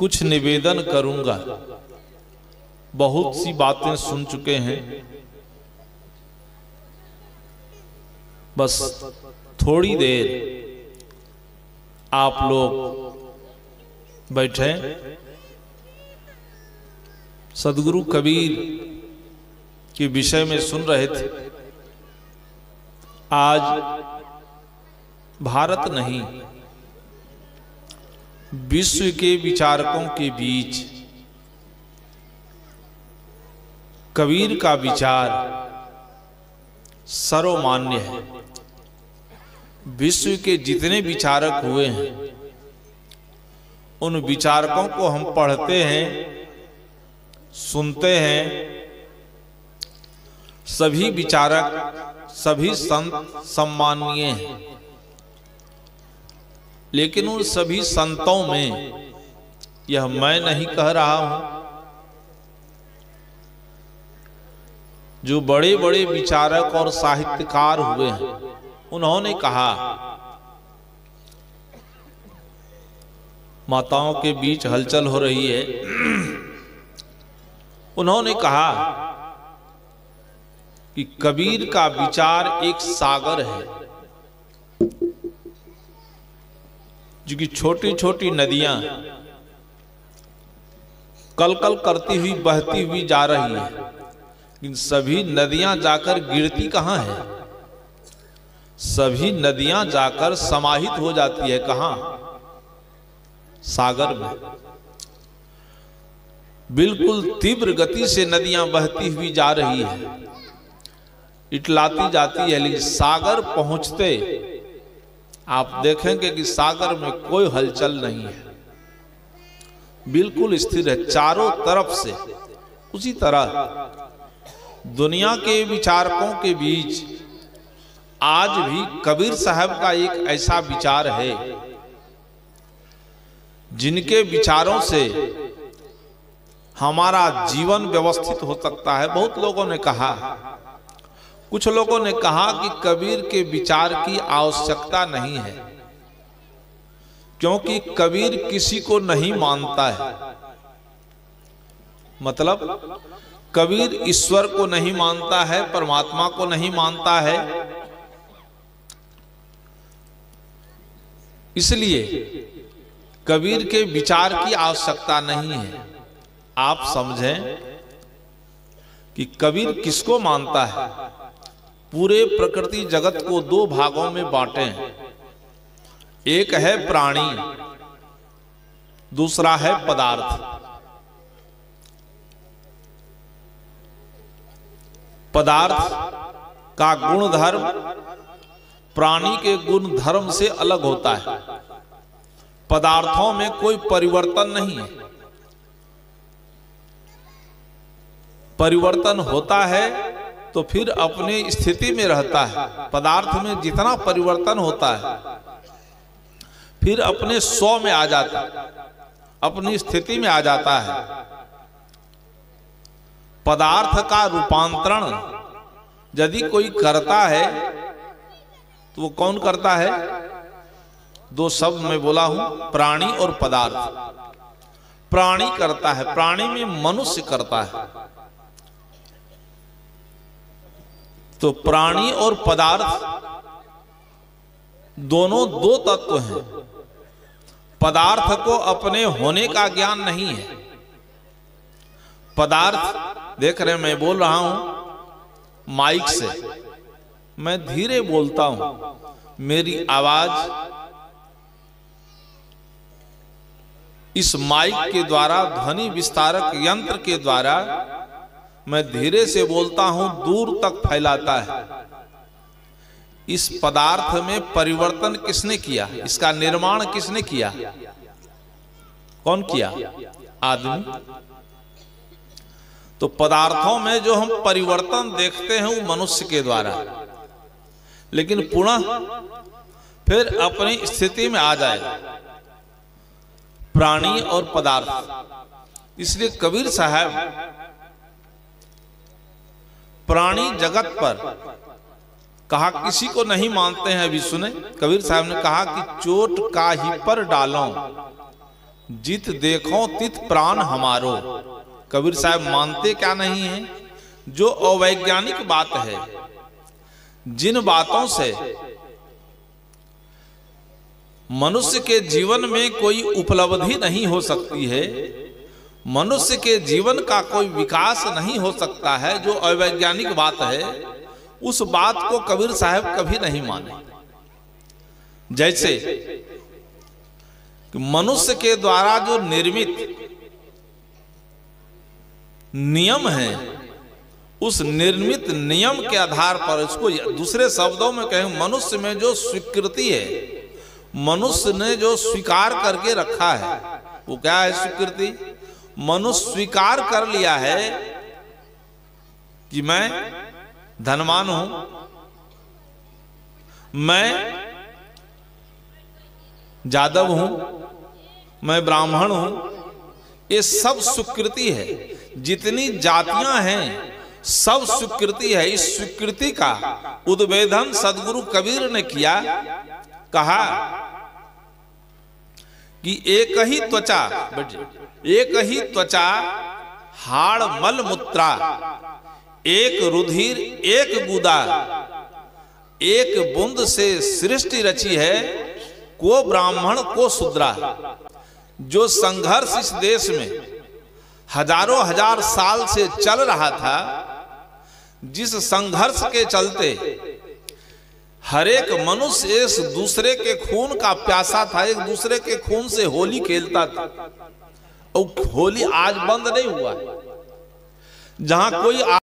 कुछ निवेदन करूंगा। बहुत सी बातें सुन चुके हैं, बस थोड़ी देर आप लोग बैठे। सदगुरु कबीर के विषय में सुन रहे थे। आज भारत नहीं, विश्व के विचारकों के बीच कबीर का विचार सर्वमान्य है। विश्व के जितने विचारक हुए हैं, उन विचारकों को हम पढ़ते हैं, सुनते हैं। सभी विचारक, सभी संत सम्माननीय हैं, लेकिन उन सभी संतों में, यह मैं नहीं कह रहा हूं, जो बड़े बड़े विचारक और साहित्यकार हुए हैं, उन्होंने कहा, माताओं के बीच हलचल हो रही है, उन्होंने कहा कि कबीर का विचार एक सागर है, जो कि छोटी छोटी नदियां कलकल करती हुई बहती हुई जा रही है, लेकिन सभी नदियां जाकर गिरती कहां है? सभी नदियां जाकर समाहित हो जाती है कहां? सागर में। बिल्कुल तीव्र गति से नदियां बहती हुई जा रही है, इटलाती जाती है, लेकिन सागर पहुंचते आप देखेंगे कि सागर में कोई हलचल नहीं है, बिल्कुल स्थिर है चारों तरफ से। उसी तरह दुनिया के विचारकों के बीच आज भी कबीर साहब का एक ऐसा विचार है, जिनके विचारों से हमारा जीवन व्यवस्थित हो सकता है। बहुत लोगों ने कहा, कुछ लोगों ने कहा कि कबीर के विचार की आवश्यकता नहीं है, क्योंकि कबीर किसी को नहीं मानता है। मतलब कबीर ईश्वर को नहीं मानता है, परमात्मा को नहीं मानता है, इसलिए कबीर के विचार की आवश्यकता नहीं है। आप समझें कि कबीर किसको मानता है। पूरे प्रकृति जगत को दो भागों में बांटे, एक है प्राणी, दूसरा है पदार्थ। पदार्थ का गुण धर्म प्राणी के गुण धर्म से अलग होता है। पदार्थों में कोई परिवर्तन नहीं है। परिवर्तन होता है तो फिर अपनी स्थिति में रहता है। पदार्थ में जितना परिवर्तन होता है, फिर अपने स्व में आ जाता है, अपनी स्थिति में आ जाता है। पदार्थ का रूपांतरण यदि कोई करता है तो वो कौन करता है? दो शब्द में बोला हूं, प्राणी और पदार्थ। प्राणी करता है, प्राणी में मनुष्य करता है। तो प्राणी और पदार्थ दोनों दो तत्व हैं। पदार्थ को अपने होने का ज्ञान नहीं है। पदार्थ देख रहे हैं, मैं बोल रहा हूं माइक से, मैं धीरे बोलता हूं, मेरी आवाज इस माइक के द्वारा, ध्वनि विस्तारक यंत्र के द्वारा मैं धीरे से बोलता हूं, दूर तक फैलाता है। इस पदार्थ में परिवर्तन किसने किया? इसका निर्माण किसने किया? कौन किया? आदमी। तो पदार्थों में जो हम परिवर्तन देखते हैं वो मनुष्य के द्वारा, लेकिन पुनः फिर अपनी स्थिति में आ जाएगा प्राणी और पदार्थ। इसलिए कबीर साहब प्राणी जगत पर कहा, किसी को नहीं मानते हैं। अभी सुने, कबीर साहब ने कहा कि चोट काहि पर डालो, जित देखो तित प्राण हमारो। कबीर साहब मानते क्या नहीं है? जो अवैज्ञानिक बात है, जिन बातों से मनुष्य के जीवन में कोई उपलब्धि नहीं हो सकती है, मनुष्य के जीवन का कोई विकास नहीं हो सकता है, जो अवैज्ञानिक बात है, उस बात को कबीर साहब कभी नहीं माने। जैसे कि मनुष्य के द्वारा जो निर्मित नियम है, उस निर्मित नियम के आधार पर इसको, दूसरे शब्दों में कहें, मनुष्य में जो स्वीकृति है, मनुष्य ने जो स्वीकार करके रखा है, वो क्या है? स्वीकृति। मनुष्य स्वीकार कर लिया है कि मैं धनवान हूं, मैं जादव हूं, मैं ब्राह्मण हूं। ये सब स्वीकृति है। जितनी जातियां हैं सब स्वीकृति है। इस स्वीकृति का उद्भेदन सदगुरु कबीर ने किया। कहा कि एक ही त्वचा, एक ही त्वचा, हाड़ मल मूत्रा, एक रुधिर एक गुदा, एक बूंद से सृष्टि रची है, को ब्राह्मण को शूद्रा। जो संघर्ष इस देश में हजारों हजार साल से चल रहा था, जिस संघर्ष के चलते हर एक मनुष्य इस दूसरे के खून का प्यासा था, एक दूसरे के खून से होली खेलता था, और होली आज बंद नहीं हुआ। जहां कोई